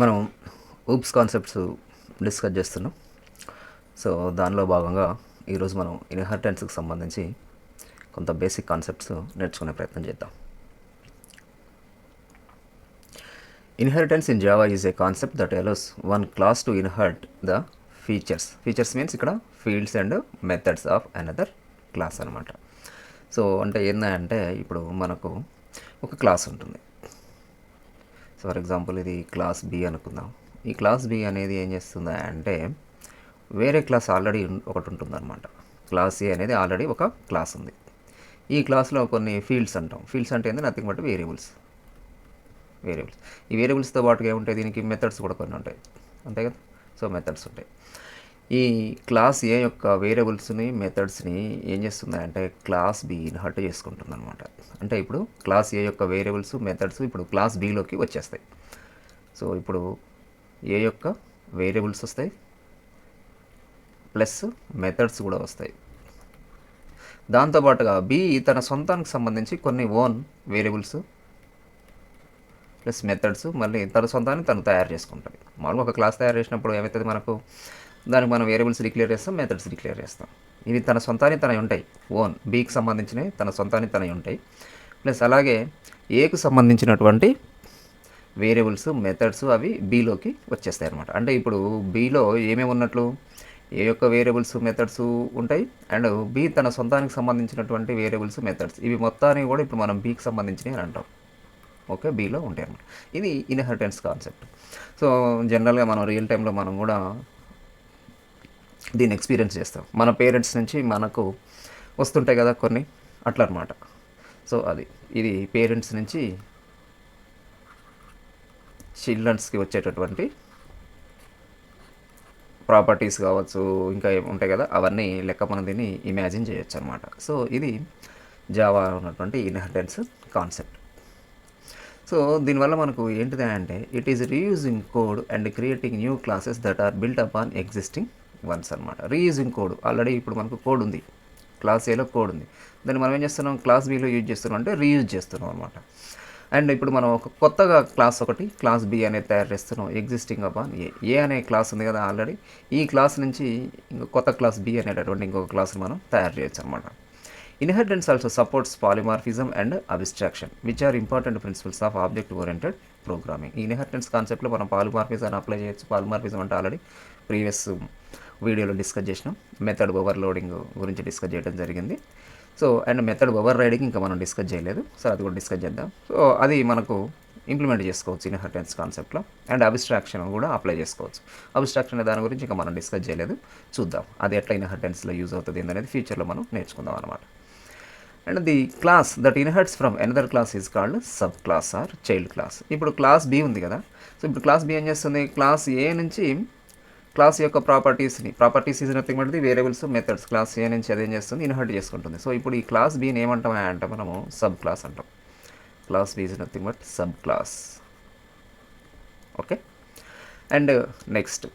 మనం oops concepts discuss చేస్తున్నాం. So దానిలో భాగంగా ఈరోజు మనం ఇన్హెరిటెన్స్కి సంబంధించి కొంత బేసిక్ కాన్సెప్ట్స్ నేర్చుకునే ప్రయత్నం చేద్దాం. Inheritance in Java is a concept that allows one class to inherit the features means ఇక్కడ fields and methods of another class అనమాట. సో అంటే ఏంటంటే ఇప్పుడు మనకు ఒక క్లాస్ ఉంటుంది. సో ఫర్ ఎగ్జాంపుల్ ఇది క్లాస్ బి అనుకుందాం. ఈ క్లాస్ బి అనేది ఏం చేస్తుంది అంటే వేరే క్లాస్ ఆల్రెడీ ఒకటి ఉంటుందన్నమాట. క్లాస్ ఏ అనేది ఆల్రెడీ ఒక క్లాస్ ఉంది. ఈ క్లాస్లో కొన్ని ఫీల్డ్స్ అంటాం. ఫీల్డ్స్ అంటే ఏంది నథింగ్ బట్ వేరియబుల్స్. ఈ వేరియబుల్స్తో పాటుగా ఏముంటాయి, దీనికి మెథడ్స్ కూడా కొన్ని ఉంటాయి, అంతే కదా. సో మెథడ్స్ ఉంటాయి. ఈ క్లాస్ ఏ యొక్క వేరియబుల్స్ని మెథడ్స్ని ఏం చేస్తుంది అంటే క్లాస్ బి ఇన్హర్ట్ చేసుకుంటుంది అనమాట. అంటే ఇప్పుడు క్లాస్ ఏ యొక్క వేరియబుల్స్ మెథడ్స్ ఇప్పుడు క్లాస్ బిలోకి వచ్చేస్తాయి. సో ఇప్పుడు ఏ యొక్క వేరియబుల్స్ వస్తాయి ప్లస్ మెథడ్స్ కూడా వస్తాయి. దాంతోపాటుగా బి తన సొంతానికి సంబంధించి కొన్ని ఓన్ వేరియబుల్స్ ప్లస్ మెథడ్స్ మళ్ళీ తన సొంతాన్ని తను తయారు చేసుకుంటుంది. మామూలుగా ఒక క్లాస్ తయారు చేసినప్పుడు ఏమవుతుంది, మనకు దానికి మనం వేరియబుల్స్ డిక్లేర్ చేస్తాం, మెథడ్స్ డిక్లేర్ చేస్తాం. ఇవి తన సొంతాన్ని తనవి ఉంటాయి, ఓన్ బీకి సంబంధించినవి తన సొంతాన్ని తనవి ఉంటాయి. ప్లస్ అలాగే ఏకు సంబంధించినటువంటి వేరియబుల్స్ మెథడ్స్ అవి బీలోకి వచ్చేస్తాయి అనమాట. అంటే ఇప్పుడు బీలో ఏమేమి ఉన్నట్లు, ఏ యొక్క వేరియబుల్స్ మెథడ్స్ ఉంటాయి అండ్ బి తన సొంతానికి సంబంధించినటువంటి వేరియబుల్స్ మెథడ్స్ ఇవి మొత్తాన్ని కూడా ఇప్పుడు మనం బీకి సంబంధించినవి అని అంటాం. ఓకే, బీలో ఉంటాయి అన్నమాట. ఇది ఇన్హెరిటెన్స్ కాన్సెప్ట్. సో జనరల్గా మనం రియల్ టైంలో మనం కూడా దీన్ని ఎక్స్పీరియన్స్ చేస్తాం. మన పేరెంట్స్ నుంచి మనకు వస్తుంటాయి కదా కొన్ని, అట్లా అనమాట. సో ఇది పేరెంట్స్ నుంచి చిల్డ్రన్స్కి వచ్చేటటువంటి ప్రాపర్టీస్ కావచ్చు, ఇంకా ఉంటాయి కదా, అవన్నీ లెక్క మనం దీన్ని ఇమాజిన్ చేయొచ్చు అనమాట. సో ఇది జావా ఉన్నటువంటి ఇన్హెరిటెన్స్ కాన్సెప్ట్. సో దీనివల్ల మనకు ఏంటిది అంటే it is reusing code and creating new classes that are built up on existing ones అనమాట. రీయూజింగ్ కోడ్, ఆల్రెడీ ఇప్పుడు మనకు కోడ్ ఉంది, క్లాస్ ఏలో కోడ్ ఉంది, దాన్ని మనం ఏం చేస్తున్నాం క్లాస్ బీలో యూజ్ చేస్తున్నాం, అంటే రీయూజ్ చేస్తున్నాం అనమాట. అండ్ ఇప్పుడు మనం ఒక కొత్తగా క్లాస్ ఒకటి క్లాస్ బి అనేది తయారు చేస్తున్నాం ఎగ్జిస్టింగ్ అపాన్ ఏ అనే క్లాస్ ఉంది కదా ఆల్రెడీ. ఈ క్లాస్ నుంచి ఇంకో కొత్త క్లాస్ బి అనేటటువంటి ఇంకొక క్లాస్ని మనం తయారు చేయొచ్చు అనమాట. Inheritance also supports polymorphism and abstraction, which are important principles of object-oriented programming. ఈ ఇన్హెరిటెన్స్ కాన్సెప్ట్లో మనం పాలిమార్ఫిజం అప్లై చేయొచ్చు. పాలిమార్ఫిజం అంటే ఆల్రెడీ ప్రీవియస్ వీడియోలో డిస్కస్ చేసినాం. మెథడ్ ఓవర్లోడింగ్ గురించి డిస్కస్ చేయడం జరిగింది. So and method over riding ఇంకా మనం డిస్కస్ చేయలేదు, సో అది కూడా డిస్కస్ చేద్దాం. సో అది మనకు ఇంప్లిమెంట్ చేసుకోవచ్చు ఇన్హెరిటెన్స్ కాన్సెప్ట్లో. అండ్ అబ్స్ట్రాక్షన్ కూడా అప్లై చేసుకోవచ్చు. అబ్స్ట్రాక్షన్ దాని గురించి ఇంకా మనం డిస్కస్ చేయలేదు, చూద్దాం అది ఎట్లా ఇన్హెరిటెన్స్లో యూజ్ అవుతుంది అనేది ఫ్యూచర్లో మనం నేర్చుకుందాం అనమాట. And the class that inherits from another class is called sub class or child class. ఇప్పుడు క్లాస్ బి ఉంది కదా, సో ఇప్పుడు క్లాస్ బి ఏం చేస్తుంది, క్లాస్ ఏ నుంచి క్లాస్ యొక్క properties is nothing but the variables methods class A నుంచి అదేం చేస్తుంది, ఇన్హెరిట్ చేసుకుంటుంది. సో ఇప్పుడు ఈ క్లాస్ బిని ఏమంటాం అంటే మనము సబ్ క్లాస్ అంటాం. Class B is nothing but sub class. Okay, and next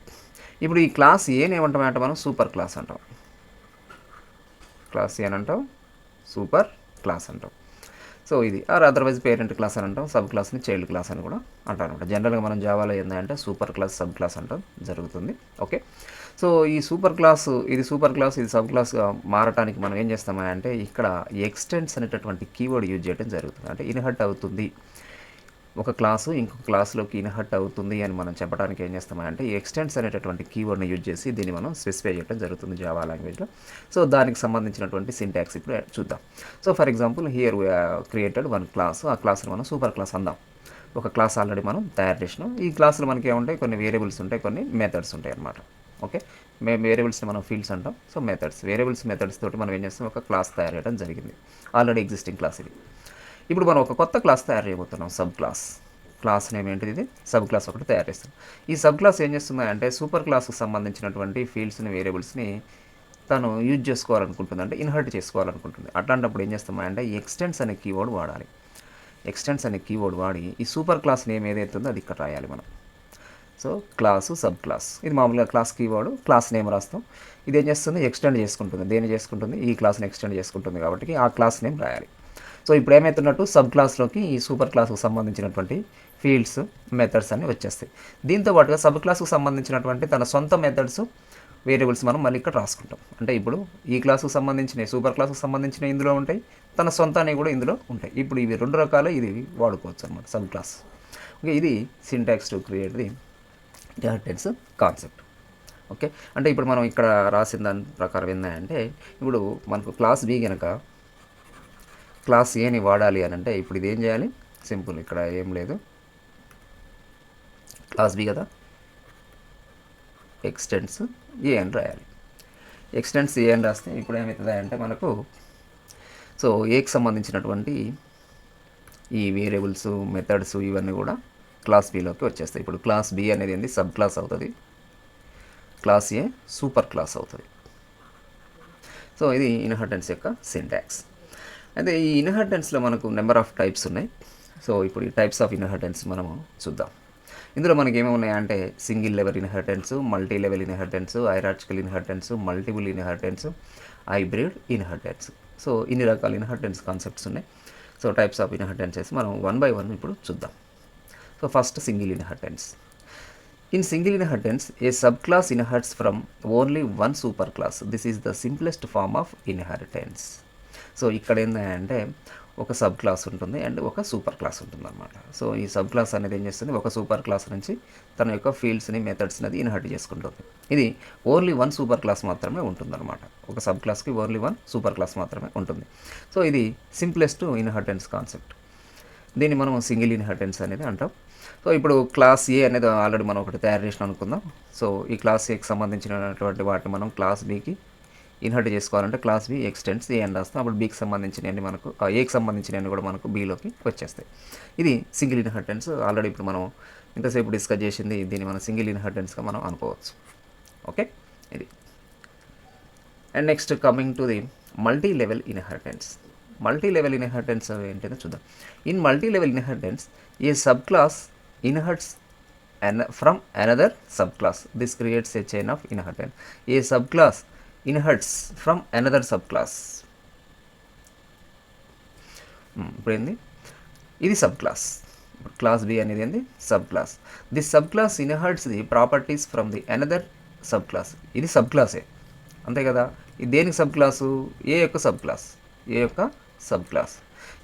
ఇప్పుడు ఈ క్లాస్ ఏని ఏమంటాం అంటే మనం సూపర్ క్లాస్ అంటాం. క్లాస్ ఏ అని అంటాం, సూపర్ క్లాస్ అంటాం. సో ఇది ఆర్ అదర్వైజ్ పేరెంట్ క్లాస్ అని అంటాం, సబ్ క్లాస్ని చైల్డ్ క్లాస్ అని కూడా అంటాం అనమాట. జనరల్గా మనం జావాలో ఏంటంటే సూపర్ క్లాస్ సబ్ క్లాస్ అంటాం జరుగుతుంది. ఓకే, సో ఈ సూపర్ క్లాస్ ఇది సబ్ క్లాస్గా మారటానికి మనం ఏం చేస్తామంటే ఇక్కడ ఎక్స్టెండ్స్ అనేటటువంటి కీవర్డ్ యూజ్ చేయడం జరుగుతుంది. అంటే ఇన్హర్ట్ అవుతుంది, ఒక క్లాసు ఇంకొక క్లాస్లోకి ఇన్హర్ట్ అవుతుంది అని మనం చెప్పడానికి ఏం చేస్తామంటే ఎక్స్టెండ్స్ అనేటటువంటి కీవర్డ్ని యూజ్ చేసి దీన్ని మనం స్పెసిఫై చేయడం జరుగుతుంది జావా లాంగ్వేజ్లో. సో దానికి సంబంధించినటువంటి సింటాక్స్ ఇప్పుడు చూద్దాం. So for example here we created one class, ఆ క్లాస్ని మనం సూపర్ క్లాస్ అందాం. ఒక క్లాస్ ఆల్రెడీ మనం తయారు చేసినాం. ఈ క్లాసులో మనకి ఏముంటాయి, కొన్ని వేరియబుల్స్ ఉంటాయి, కొన్ని మెథడ్స్ ఉంటాయి అన్నమాట. ఓకే, వేరియబుల్స్ని మనం ఫీల్డ్స్ అంటాం. సో మెథడ్స్ తోటి మనం ఏం చేస్తాం, ఒక క్లాస్ తయారు చేయడం జరిగింది, ఆల్రెడీ ఎగ్జిస్టింగ్ క్లాస్ ఇది. ఇప్పుడు మనం ఒక కొత్త క్లాస్ తయారు చేయబోతున్నాం, సబ్ క్లాస్ నేమ్ ఏంటిది, ఇది సబ్ క్లాస్ ఒకటి తయారు చేస్తాం. ఈ సబ్ క్లాస్ ఏం చేస్తుంది అంటే సూపర్ క్లాస్కి సంబంధించినటువంటి ఫీల్డ్స్ని వేరియబుల్స్ని తను యూజ్ చేసుకోవాలనుకుంటుంది, అంటే ఇన్హర్ట్ చేసుకోవాలనుకుంటుంది. అట్లాంటప్పుడు ఏం చేస్తామంటే ఎక్స్టెండ్స్ అనే కీవర్డ్ వాడాలి. ఎక్స్టెండ్స్ అనే కీవర్డ్ వాడి ఈ సూపర్ క్లాస్ నేమ్ ఏదైతే ఉందో అది ఇక్కడ రాయాలి మనం. సో క్లాసు సబ్ క్లాస్, ఇది మామూలుగా క్లాస్ కీవర్డ్, క్లాస్ నేమ్ రాస్తాం. ఇది ఏం చేస్తుంది, ఎక్స్టెండ్ చేసుకుంటుంది. దేన్ని చేసుకుంటుంది, ఈ క్లాస్ని ఎక్స్టెండ్ చేసుకుంటుంది కాబట్టి ఆ క్లాస్ నేమ్ రాయాలి. సో ఇప్పుడు ఏమవుతున్నట్టు సబ్ క్లాస్లోకి ఈ సూపర్ క్లాస్కి సంబంధించినటువంటి ఫీల్డ్స్, మెథడ్స్ అన్నీ వచ్చేస్తాయి. దీంతో పాటుగా సబ్ క్లాస్కు సంబంధించినటువంటి తన సొంత మెథడ్స్, వేరియబుల్స్ మనం మళ్ళీ ఇక్కడ రాసుకుంటాం. అంటే ఇప్పుడు ఈ క్లాసుకు సంబంధించినవి, సూపర్ క్లాసుకు సంబంధించినవి ఇందులో ఉంటాయి, తన సొంతాన్ని కూడా ఇందులో ఉంటాయి. ఇప్పుడు ఇవి 2 రకాలు ఇది వాడుకోవచ్చు అనమాట సబ్ క్లాస్. ఓకే, ఇది syntax to create the inheritance concept. Okay, అంటే ఇప్పుడు మనం ఇక్కడ రాసిన దాని ప్రకారం ఏంటంటే, ఇప్పుడు మనకు క్లాస్ బి కనుక క్లాస్ ఏని వాడాలి అని అంటే ఇప్పుడు ఇది ఏం చేయాలి? సింపుల్, ఇక్కడ ఏం లేదు, క్లాస్ బి కదా, ఎక్స్టెండ్స్ ఏ అని రాయాలి. ఎక్స్టెండ్స్ ఏ అని రాస్తే ఇప్పుడు ఏమవుతుంది అంటే మనకు సో ఏకి సంబంధించినటువంటి ఈ వేరియబుల్స్, మెథడ్స్ ఇవన్నీ కూడా క్లాస్ బిలోకి వచ్చేస్తాయి. ఇప్పుడు క్లాస్ బి అనేది ఏంది? సబ్ క్లాస్ అవుతుంది, క్లాస్ ఏ సూపర్ క్లాస్ అవుతుంది. సో ఇది ఇన్హెరిటెన్స్ యొక్క సింటాక్స్. అయితే ఈ ఇన్హెరిటెన్స్లో మనకు నెంబర్ ఆఫ్ టైప్స్ ఉన్నాయి. సో ఇప్పుడు ఈ టైప్స్ ఆఫ్ ఇన్హెరిటెన్స్ మనము చూద్దాం. ఇందులో మనకి ఏమేమి ఉన్నాయంటే single level inheritance, multi level inheritance, hierarchical inheritance, multiple inheritance, hybrid inheritance. So ఇన్ని రకాల ఇన్హెరిటెన్స్ కాన్సెప్ట్స్ ఉన్నాయి. సో టైప్స్ ఆఫ్ ఇన్హెరిటెన్సెస్ మనం 1 by 1 ఇప్పుడు చూద్దాం. So first single inheritance. In single inheritance, a subclass inherits from only one superclass. This is the simplest form of inheritance. So ఇక్కడ ఏంటంటే ఒక sub class ఉంటుంది అండ్ ఒక super class ఉంటుంది అనమాట. సో ఈ సబ్ క్లాస్ అనేది ఏం చేస్తుంది? ఒక సూపర్ క్లాస్ నుంచి తన యొక్క ఫీల్డ్స్ని, మెథడ్స్ని అది ఇన్హెరిట్ చేసుకుంటుంది. ఇది ఓన్లీ 1 సూపర్ క్లాస్ మాత్రమే ఉంటుంది అనమాట. ఒక సబ్ క్లాస్కి ఓన్లీ 1 సూపర్ క్లాస్ మాత్రమే ఉంటుంది. సో ఇది సింప్లెస్ట్ ఇన్హెరిటెన్స్ కాన్సెప్ట్. దీన్ని మనం సింగిల్ ఇన్హెరిటెన్స్ అనేది అంటాం. సో ఇప్పుడు క్లాస్ ఏ అనేది ఆల్రెడీ మనం ఒకటి తయారు చేసిన అనుకుందాం. సో ఈ క్లాస్ ఏకి సంబంధించినటువంటి వాటిని మనం క్లాస్ బీకి ఇన్హెరిట్ చేసుకోవాలంటే క్లాస్ బి ఎక్స్టెండ్స్ ఏ అని రాస్తాం. అప్పుడు బీకి సంబంధించినవి మనకు, ఏకి సంబంధించినవి కూడా మనకు బీలోకి వచ్చేస్తాయి. ఇది సింగిల్ ఇన్హెరిటెన్స్. ఆల్రెడీ ఇప్పుడు మనం ఇంతసేపు డిస్కస్ చేసింది, దీన్ని మనం సింగిల్ ఇన్హెరిటెన్స్గా మనం అనుకోవచ్చు. ఓకే, ఇది. And next coming to the multi level inheritance. Multi level inheritance ఏంటంటే చూద్దాం. In multi level inheritance A sub class inherits from another subclass. This creates a chain of inheritance. A subclass inherits from another subclass. ఇప్పుడు ఏంది? ఇది sub class. Class B అనేది ఏంది? Sub class. This sub class inherits the properties from the another sub class. ఇది sub క్లాసే, అంతే కదా. ఇది దేనికి సబ్ క్లాసు? ఏ యొక్క సబ్ క్లాస్, ఏ యొక్క సబ్ క్లాస్.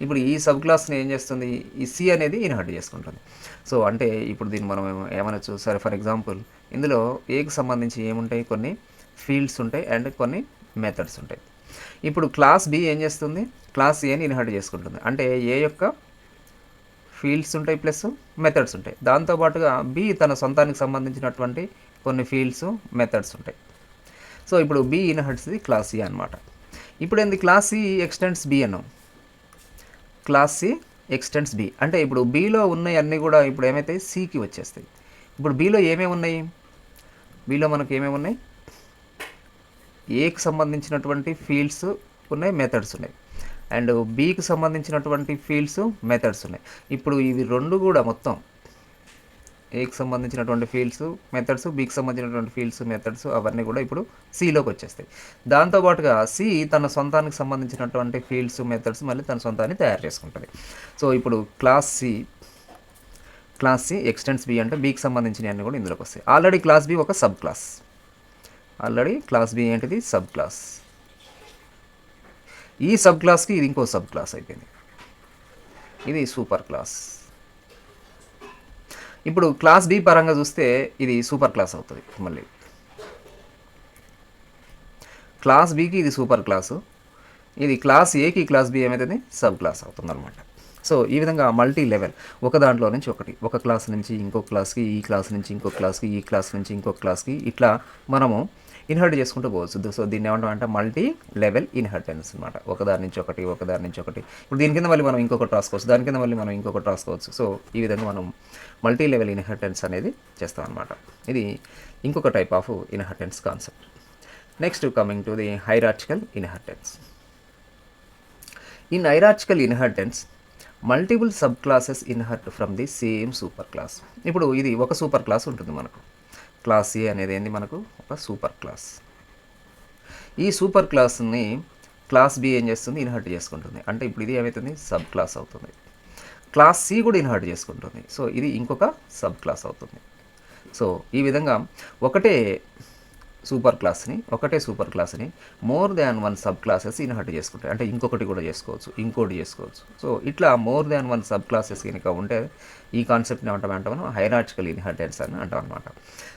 ఇప్పుడు ఈ సబ్ క్లాస్ని ఏం చేస్తుంది? ఈ సి అనేది ఇన్హెరిట్ చేసుకుంటుంది. సో అంటే ఇప్పుడు దీన్ని మనం ఏమనొచ్చు? సరే, ఫర్ ఎగ్జాంపుల్ ఇందులో ఏకి సంబంధించి ఏముంటాయి? కొన్ని ఫీల్డ్స్ ఉంటాయి అండ్ కొన్ని మెథడ్స్ ఉంటాయి. ఇప్పుడు క్లాస్ బి ఏం చేస్తుంది? క్లాస్ ఏని ఇన్హెరిట్ చేసుకుంటుంది. అంటే ఏ యొక్క ఫీల్డ్స్ ఉంటాయి ప్లస్ మెథడ్స్ ఉంటాయి. దాంతోపాటుగా బి తన సొంతానికి సంబంధించినటువంటి కొన్ని ఫీల్డ్స్, మెథడ్స్ ఉంటాయి. సో ఇప్పుడు B inherits the class C అనమాట. ఇప్పుడు ఏంది? క్లాస్ సి ఎక్స్టెండ్స్ బి అన్నాం. క్లాస్ సి ఎక్స్టెండ్స్ బి అంటే ఇప్పుడు బీలో ఉన్నాయి అన్నీ కూడా ఇప్పుడు ఏమవుతాయి? సికి వచ్చేస్తాయి. ఇప్పుడు బీలో ఏమేమి ఉన్నాయి? బీలో మనకు ఏమేమి ఉన్నాయి? ఏకి సంబంధించినటువంటి ఫీల్డ్స్ ఉన్నాయి, మెథడ్స్ ఉన్నాయి. అండ్ బీకి సంబంధించినటువంటి ఫీల్డ్స్, మెథడ్స్ ఉన్నాయి. ఇప్పుడు ఇవి రెండు కూడా మొత్తం ఏకి సంబంధించినటువంటి ఫీల్డ్స్, మెథడ్స్, బీకి సంబంధించినటువంటి ఫీల్డ్స్, మెథడ్స్ అవన్నీ కూడా ఇప్పుడు సిలోకి వచ్చేస్తాయి. దాంతోపాటుగా సి తన సొంతానికి సంబంధించినటువంటి ఫీల్డ్స్, మెథడ్స్ మళ్ళీ తన సొంతాన్ని తయారు చేసుకుంటుంది. సో ఇప్పుడు క్లాస్ సి ఎక్స్టెండ్స్ బి అంటే బీకి సంబంధించినవి అన్నీ కూడా ఇందులోకి వస్తాయి. ఆల్రెడీ క్లాస్ బి ఒక sub class. Already class B ఏంటిది? Sub class. ఈ సబ్ క్లాస్కి ఇది ఇంకో సబ్ క్లాస్ అయిపోయింది. ఇది సూపర్ క్లాస్. ఇప్పుడు క్లాస్ బి పరంగా చూస్తే ఇది సూపర్ క్లాస్ అవుతుంది. మళ్ళీ క్లాస్ బికి ఇది సూపర్ క్లాసు, ఇది క్లాస్ ఏకి క్లాస్ బి ఏమవుతుంది? సబ్ క్లాస్ అవుతుంది అనమాట. సో ఈ విధంగా మల్టీ లెవెల్, ఒక దాంట్లో నుంచి ఒకటి, ఒక క్లాస్ నుంచి ఇంకో క్లాస్కి, ఈ క్లాస్ నుంచి ఇంకో క్లాస్కి, ఈ క్లాస్ నుంచి ఇంకో క్లాస్కి, ఇట్లా మనము ఇన్హెరిట్ చేసుకుంటూ పోవచ్చు. సో దీన్ని ఏమంటామంటే మల్టీ లెవెల్ ఇన్హెరిటెన్స్ అనమాట. ఒకదాని నుంచి ఒకటి, ఒకదాని నుంచి ఒకటి. ఇప్పుడు దీని కింద మళ్ళీ మనం ఇంకొకటి రాసుకోవచ్చు, దాని కింద మళ్ళీ మనం ఇంకొకటి రాసుకోవచ్చు. సో ఈ విధంగా మనం మల్టీ లెవెల్ ఇన్హెరిటెన్స్ అనేది చేస్తాం అనమాట. ఇది ఇంకొక type of inheritance concept. Next coming to the hierarchical inheritance. In hierarchical inheritance multiple sub classes inherit from the same super class. ఇప్పుడు ఇది ఒక సూపర్ క్లాస్ ఉంటుంది మనకు. క్లాస్ ఏ అనేది ఏంది? మనకు ఒక సూపర్ క్లాస్. ఈ సూపర్ క్లాస్ని క్లాస్ బి ఏం చేస్తుంది? ఇన్హెరిట్ చేసుకుంటుంది. అంటే ఇప్పుడు ఇది ఏమవుతుంది? సబ్ క్లాస్ అవుతుంది. క్లాస్ సి కూడా ఇన్హెరిట్ చేసుకుంటుంది. సో ఇది ఇంకొక సబ్ క్లాస్ అవుతుంది. సో ఈ విధంగా ఒకటే సూపర్ క్లాస్ని more than one sub classes inherit చేసుకుంటాయి. అంటే ఇంకొకటి కూడా చేసుకోవచ్చు, ఇంకోటి చేసుకోవచ్చు. సో ఇట్లా more than one sub classes కనుక ఉంటే ఈ కాన్సెప్ట్ని ఏమంటామంటే మనం హైరార్చికల్ ఇన్హెరిటెన్స్ అని అంటాం అనమాట.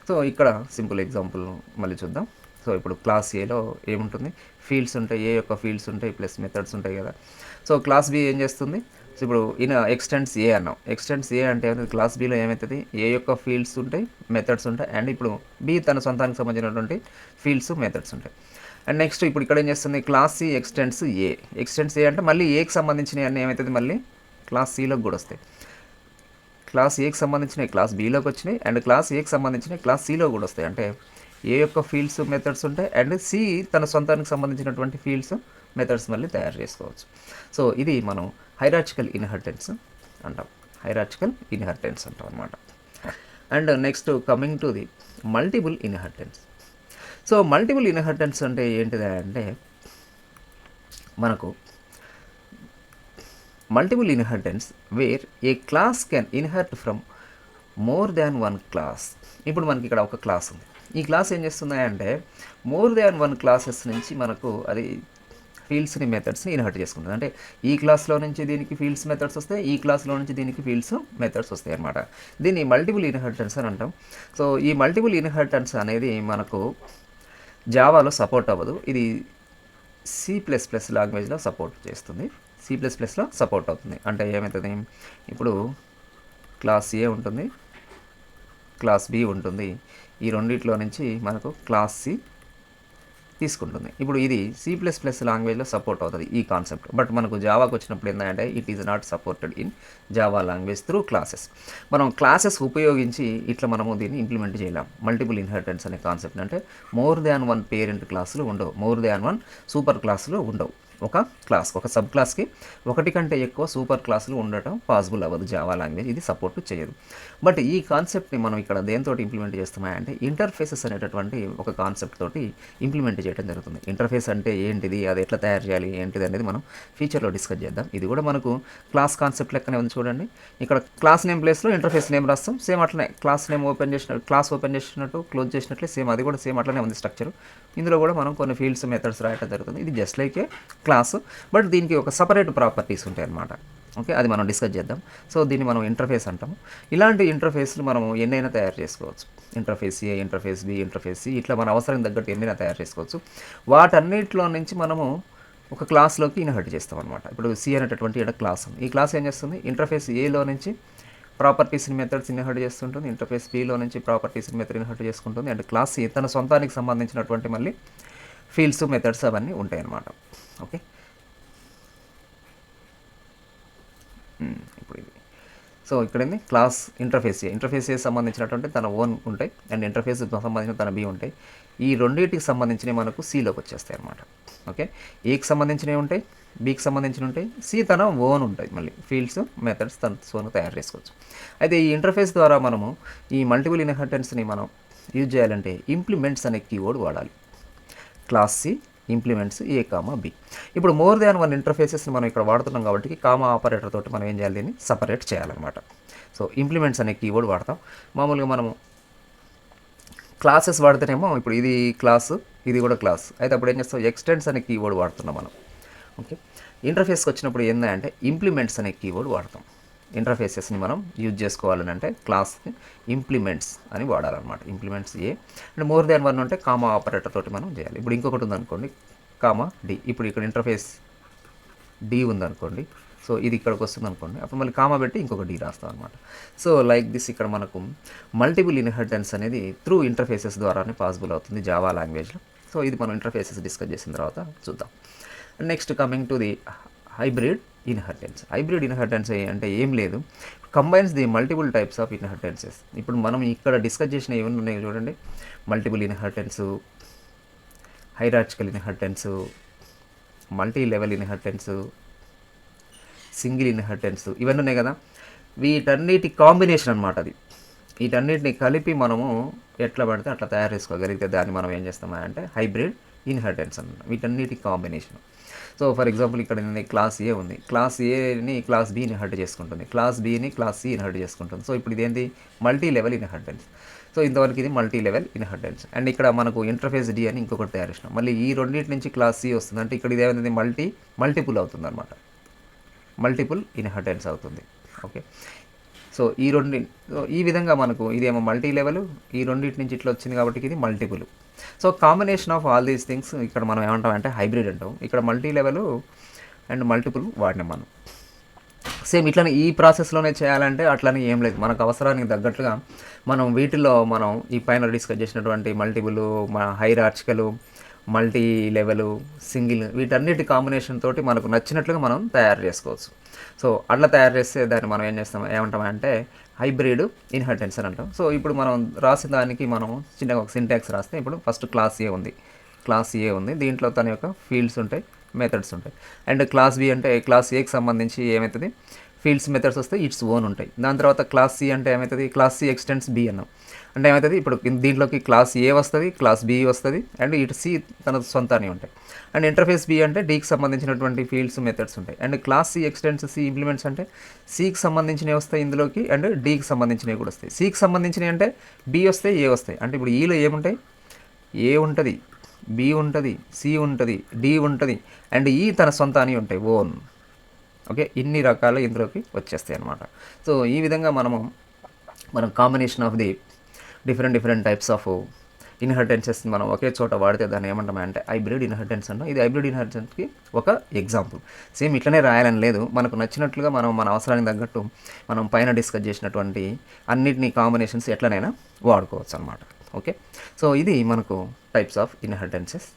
సో ఇక్కడ సింపుల్ ఎగ్జాంపుల్ మళ్ళీ చూద్దాం. సో ఇప్పుడు క్లాస్ ఏలో ఏముంటుంది, ఫీల్డ్స్ ఉంటాయి, ఏ యొక్క ఫీల్డ్స్ ఉంటాయి ప్లస్ మెథడ్స్ ఉంటాయి కదా. సో క్లాస్ బి ఏం చేస్తుంది, సో ఇప్పుడు ఎక్స్టెండ్స్ ఏ అన్నాం. ఎక్స్టెండ్స్ ఏ అంటే క్లాస్ బిలో ఏమవుతుంది, ఏ యొక్క ఫీల్డ్స్ ఉంటాయి, మెథడ్స్ ఉంటాయి. అండ్ ఇప్పుడు బి తన సొంతానికి సంబంధించినటువంటి ఫీల్డ్స్, మెథడ్స్ ఉంటాయి. అండ్ నెక్స్ట్ ఇప్పుడు ఇక్కడ ఏం చేస్తుంది, క్లాస్ సి ఎక్స్టెండ్స్ ఏ. ఎక్స్టెండ్స్ ఏ అంటే మళ్ళీ ఏకి సంబంధించినవి అన్నీ ఏమవుతుంది, మళ్ళీ క్లాస్ సిలోకి కూడా వస్తాయి. క్లాస్ ఏకి సంబంధించినవి క్లాస్ బిలోకి వచ్చినాయి, అండ్ క్లాస్ ఏకి సంబంధించినవి క్లాస్ సిలో కూడా వస్తాయి. అంటే ఏ యొక్క ఫీల్డ్స్, మెథడ్స్ ఉంటాయి, అండ్ సి తన సొంతానికి సంబంధించినటువంటి ఫీల్డ్స్, మెథడ్స్ మళ్ళీ తయారు చేసుకోవచ్చు. సో ఇది మనం హైరార్చికల్ ఇన్హెరిటెన్స్ అంటాం. హైరార్చికల్ ఇన్హెరిటెన్స్ అంటాం అనమాట. And next coming to the multiple inheritance. So multiple inheritance అంటే ఏంటిది అంటే మనకు multiple inheritance where a class can inherit from more than one class. ఇప్పుడు మనకి ఇక్కడ ఒక క్లాస్ ఉంది. ఈ క్లాస్ ఏం చేస్తున్నాయంటే మోర్ దాన్ వన్ క్లాసెస్ నుంచి మనకు అది ఫీల్డ్స్ని, మెథడ్స్ని ఇన్హెరిట్ చేసుకుంటుంది. అంటే ఈ క్లాస్లో నుంచి దీనికి ఫీల్డ్స్, మెథడ్స్ వస్తాయి, ఈ క్లాస్లో నుంచి దీనికి ఫీల్డ్స్, మెథడ్స్ వస్తాయి అనమాట. దీన్ని మల్టిపుల్ ఇన్హెరిటెన్స్ అని అంటాం. సో ఈ మల్టిపుల్ ఇన్హెరిటెన్స్ అనేది మనకు జావాలో సపోర్ట్ అవ్వదు. ఇది C++ లాంగ్వేజ్లో సపోర్ట్ చేస్తుంది. C++లో సపోర్ట్ అవుతుంది. అంటే ఏమవుతుంది, ఇప్పుడు క్లాస్ ఏ ఉంటుంది, క్లాస్ బి ఉంటుంది. ఈ రెండిట్లో నుంచి మనకు క్లాస్ సి తీసుకుంటుంది. ఇప్పుడు ఇది C++ లాంగ్వేజ్లో సపోర్ట్ అవుతుంది ఈ కాన్సెప్ట్. బట్ మనకు జావాకి వచ్చినప్పుడు ఏంటంటే it is not supported in Java language through classes. మనం క్లాసెస్ ఉపయోగించి ఇట్లా మనము దీన్ని ఇంప్లిమెంట్ చేయలేం. మల్టిపుల్ ఇన్హెరిటెన్స్ అనే కాన్సెప్ట్ అంటే మోర్ దాన్ వన్ పేరెంట్ క్లాసులు ఉండవు, మోర్ దాన్ వన్ సూపర్ క్లాసులు ఉండవు. ఒక క్లాస్, ఒక సబ్ క్లాస్కి ఒకటి కంటే ఎక్కువ సూపర్ క్లాసులు ఉండటం పాసిబుల్ అవ్వదు. జావా లాంగ్వేజ్ ఇది సపోర్ట్ చేయదు. బట్ ఈ కాన్సెప్ట్ని మనం ఇక్కడ దేంతో ఇంప్లిమెంట్ చేస్తామంటే ఇంటర్ఫేసెస్ అనేటటువంటి ఒక కాన్సెప్ట్ తోటి ఇంప్లిమెంట్ చేయడం జరుగుతుంది. ఇంటర్ఫేస్ అంటే ఏంటిది, అది ఎట్లా తయారు చేయాలి, ఏంటిది అనేది మనం ఫ్యూచర్లో డిస్కస్ చేద్దాం. ఇది కూడా మనకు క్లాస్ కాన్సెప్ట్ లెక్కనే ఉంది చూడండి. ఇక్కడ క్లాస్ నేమ్ ప్లేస్లో ఇంటర్ఫేస్ నేమ్ రాస్తాం. సేమ్ అట్లనే క్లాస్ నేమ్ క్లాస్ ఓపెన్ చేసినట్టు క్లోజ్ చేసినట్లే సేమ్ అది కూడా సేమ్ అట్లనే ఉంది స్ట్రక్చర్. ఇందులో కూడా మనం కొన్ని ఫీల్డ్స్, మెథడ్స్ రాయడం జరుగుతుంది. ఇది just like A class, but దీనికి ఒక సపరేట్ ప్రాపర్టీస్ ఉంటాయి అన్నమాట. ఓకే, అది మనం డిస్కస్ చేద్దాం. సో దీన్ని మనం ఇంటర్ఫేస్ అంటాము. ఇలాంటి ఇంటర్ఫేస్లు మనం ఎన్నైనా తయారు చేసుకోవచ్చు. ఇంటర్ఫేస్ ఏ, ఇంటర్ఫేస్ బి, ఇంటర్ఫేస్ సి, ఇట్లా మన అవసరం తగ్గట్టు ఎన్నైనా తయారు చేసుకోవచ్చు. వాటన్నిటిలో నుంచి మనము ఒక క్లాస్లోకి ఇన్హెరిట్ చేస్తాం అనమాట. ఇప్పుడు సి అనేటటువంటి ఇక్కడ క్లాస్ ఉంది. ఈ క్లాస్ ఏం చేస్తుంది, ఇంటర్ఫేస్ ఏలో నుంచి ప్రాపర్టీస్ని, మెథడ్స్ ఇన్హెరిట్ చేస్తుంటుంది. ఇంటర్ఫేస్ బిలో నుంచి ప్రాపర్టీస్ని, మెథడ్ ఇన్హెరిట్ చేసుకుంటుంది. అండ్ క్లాస్ సి తన సొంతానికి సంబంధించినటువంటి మళ్ళీ ఫీల్డ్స్, మెథడ్స్ అవన్నీ ఉంటాయి అన్నమాట. ఓకే, ఇప్పుడు ఇది సో ఇక్కడ ఏంది క్లాస్ ఇంటర్ఫేస్ ఏ సంబంధించినటువంటి తన ఓన్ ఉంటాయి, అండ్ ఇంటర్ఫేస్ సంబంధించిన తన బి ఉంటాయి. ఈ రెండింటికి సంబంధించినవి మనకు సిలోకి వచ్చేస్తాయి అన్నమాట. ఓకే, ఏకి సంబంధించినవి ఉంటాయి, బీకి సంబంధించిన ఉంటాయి, సి తన ఓన్ ఉంటాయి మళ్ళీ ఫీల్డ్స్, మెథడ్స్ తన ఓన్ తయారు చేసుకోవచ్చు. అయితే ఈ ఇంటర్ఫేస్ ద్వారా మనము ఈ మల్టిపుల్ ఇన్హెరిటెన్స్ని మనం యూజ్ చేయాలంటే ఇంప్లిమెంట్స్ అనే కీవర్డ్ వాడాలి. క్లాస్ సి ఇంప్లిమెంట్స్ ఏ కామా బి. ఇప్పుడు మోర్ దాన్ వన్ ఇంటర్ఫేసెస్ని మనం ఇక్కడ వాడుతున్నాం కాబట్టి కామా ఆపరేటర్ తోటి మనం ఏం చేయాలి, దీన్ని సపరేట్ చేయాలన్నమాట. సో ఇంప్లిమెంట్స్ అనే కీవర్డ్ వాడతాం. మామూలుగా మనము క్లాసెస్ వాడితేనేమో ఇప్పుడు ఇది క్లాసు, ఇది కూడా క్లాస్. అయితే అప్పుడు ఏం చేస్తాం, ఎక్స్టెండ్స్ అనే కీవర్డ్ వాడుతున్నాం మనం. ఓకే, ఇంటర్ఫేస్కి వచ్చినప్పుడు ఏంటంటే ఇంప్లిమెంట్స్ అనే కీవర్డ్ వాడతాం. ఇంటర్ఫేసెస్ని మనం యూజ్ చేసుకోవాలని అంటే క్లాస్ని ఇంప్లిమెంట్స్ అని వాడాలన్నమాట. Implements A and more than one ఉంటే కామా ఆపరేటర్ తోటి మనం చేయాలి. ఇప్పుడు ఇంకొకటి ఉందనుకోండి కామా డి. ఇప్పుడు ఇక్కడ ఇంటర్ఫేస్ డి ఉందనుకోండి, సో ఇది ఇక్కడికి వస్తుంది అనుకోండి, అప్పుడు మళ్ళీ కామా పెట్టి ఇంకొక డి రాస్తాం అనమాట. సో లైక్ దిస్ ఇక్కడ మనకు మల్టిపుల్ ఇన్హెరిటెన్స్ అనేది త్రూ ఇంటర్ఫేసెస్ ద్వారానే పాసిబుల్ అవుతుంది జావా లాంగ్వేజ్లో. సో ఇది మనం ఇంటర్ఫేసెస్ డిస్కస్ చేసిన తర్వాత చూద్దాం. Next coming to the hybrid inheritance. Hybrid inheritance అంటే ఏం లేదు, combines the multiple types of ఇన్హెరిటెన్సెస్. ఇప్పుడు మనం ఇక్కడ డిస్కస్ చేసిన ఏమైనా ఉన్నాయి చూడండి, multiple inheritance, hierarchical inheritance, multi level inheritance, single inheritance, ఇవన్నీ ఉన్నాయి కదా. వీటన్నిటి కాంబినేషన్ అనమాట అది. వీటన్నిటిని కలిపి మనము ఎట్లా పడితే అట్లా తయారు చేసుకోగలిగితే దాన్ని మనం ఏం చేస్తామంటే హైబ్రిడ్ ఇన్హెరిటెన్స్ అన్నమాట. వీటన్నిటి కాంబినేషన్. సో ఫర్ ఎగ్జాంపుల్ ఇక్కడ ఏంది క్లాస్ ఏ ఉంది, క్లాస్ ఏని క్లాస్ బి ఇన్హెరిట్ చేసుకుంటుంది, క్లాస్ బిని క్లాస్ సి ఇన్హెరిట్ చేసుకుంటుంది. సో ఇప్పుడు ఇదేంటి మల్టీ లెవెల్ ఇన్హెరిటెన్స్. సో ఇంతవరకు ఇది మల్టీ లెవెల్ ఇన్హెరిటెన్స్. అండ్ ఇక్కడ మనకు ఇంటర్ఫేస్ డి అని ఇంకొకటి తయారు చేసినాం. మళ్ళీ ఈ రెండింటి నుంచి క్లాస్ సి వస్తుంది అంటే ఇక్కడ ఇది ఏమైంది మల్టిపుల్ అవుతుంది అనమాట, మల్టిపుల్ ఇన్హెరిటెన్స్ అవుతుంది. ఓకే, సో ఈ విధంగా మనకు ఇదేమో మల్టీ లెవెల్, ఈ రెండింటి నుంచి ఇట్లా వచ్చింది కాబట్టి ఇది multiple. So combination of all these things ఇక్కడ మనం ఏమంటాం అంటే హైబ్రిడ్ అంటాం. ఇక్కడ మల్టీ లెవెల్ అండ్ మల్టిపుల్ వాడినాం మనం. సేమ్ ఇట్లనే ఈ ప్రాసెస్లోనే చేయాలంటే అట్లనే ఏం లేదు, మనకు అవసరానికి తగ్గట్లుగా మనం వీటిల్లో మనం ఈ పైన డిస్కస్ చేసినటువంటి multiple, hierarchical, multi level, single, వీటన్నిటి కాంబినేషన్ తోటి మనకు నచ్చినట్లుగా మనం తయారు చేసుకోవచ్చు. సో అట్లా తయారు చేస్తే దాన్ని మనం ఏమంటామంటే హైబ్రిడ్ ఇన్హెరిటెన్స్ అని అంటాం. సో ఇప్పుడు మనం రాసిన దానికి మనం చిన్నగా ఒక సింటాక్స్ రాస్తే, ఇప్పుడు ఫస్ట్ క్లాస్ ఏ ఉంది, దీంట్లో తన యొక్క ఫీల్డ్స్ ఉంటాయి, మెథడ్స్ ఉంటాయి. అండ్ క్లాస్ బి అంటే క్లాస్ ఏకి సంబంధించి ఏమవుతుంది ఫీల్డ్స్, మెథడ్స్ వస్తాయి, ఇట్స్ ఓన్ ఉంటాయి. దాని తర్వాత క్లాస్ సి అంటే ఏమవుతుంది క్లాస్ సి ఎక్స్టెండ్స్ బి అన్నాం అంటే ఏమవుతుంది ఇప్పుడు దీంట్లోకి క్లాస్ ఏ వస్తుంది, క్లాస్ బి వస్తుంది, అండ్ ఇటు సి తన సొంతాన్ని ఉంటాయి. అండ్ ఇంటర్ఫేస్ బి అంటే డీకి సంబంధించినటువంటి ఫీల్డ్స్, మెథడ్స్ ఉంటాయి. And class C extends C implements అంటే సికి సంబంధించినవి వస్తాయి ఇందులోకి, అండ్ డీకి సంబంధించినవి కూడా వస్తాయి. సికి సంబంధించినవి అంటే బి వస్తాయి, ఏ వస్తాయి. అంటే ఇప్పుడు ఈలో ఏముంటాయి, ఏ ఉంటుంది, బి ఉంటుంది, సి ఉంటుంది, డి ఉంటుంది, అండ్ ఈ తన సొంతాన్ని ఉంటాయి, ఓన్. ఓకే, ఇన్ని రకాలు ఇందులోకి వచ్చేస్తాయి అన్నమాట. సో ఈ విధంగా మనం combination of the different types of ఇన్హెరిటెన్సెస్ మనం ఒకే చోట వాడితే దాన్ని ఏమంటామంటే హైబ్రిడ్ ఇన్హెరిటెన్స్ అంటాం. ఇది హైబ్రిడ్ ఇన్హెరిటెన్స్కి ఒక ఎగ్జాంపుల్. సేమ్ ఇట్లనే రాయాలని లేదు, మనకు నచ్చినట్లుగా మన అవసరానికి తగ్గట్టు మనం పైన డిస్కస్ చేసినటువంటి అన్నిటినీ కాంబినేషన్స్ ఎట్లనైనా వాడుకోవచ్చు అనమాట. ఓకే, సో ఇది మనకు టైప్స్ ఆఫ్ ఇన్హెరిటెన్సెస్.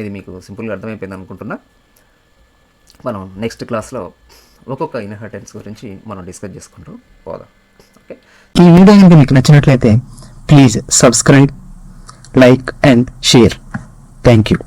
ఇది మీకు సింపుల్గా అర్థమైపోయింది అనుకుంటున్నా. మనం నెక్స్ట్ క్లాస్లో ఒక్కొక్క ఇన్హెరిటెన్స్ గురించి మనం డిస్కస్ చేసుకుంటూ పోదాం. ఓకే, ఈ వీడియో కనుక మీకు నచ్చినట్లయితే please subscribe, like and share. Thank you.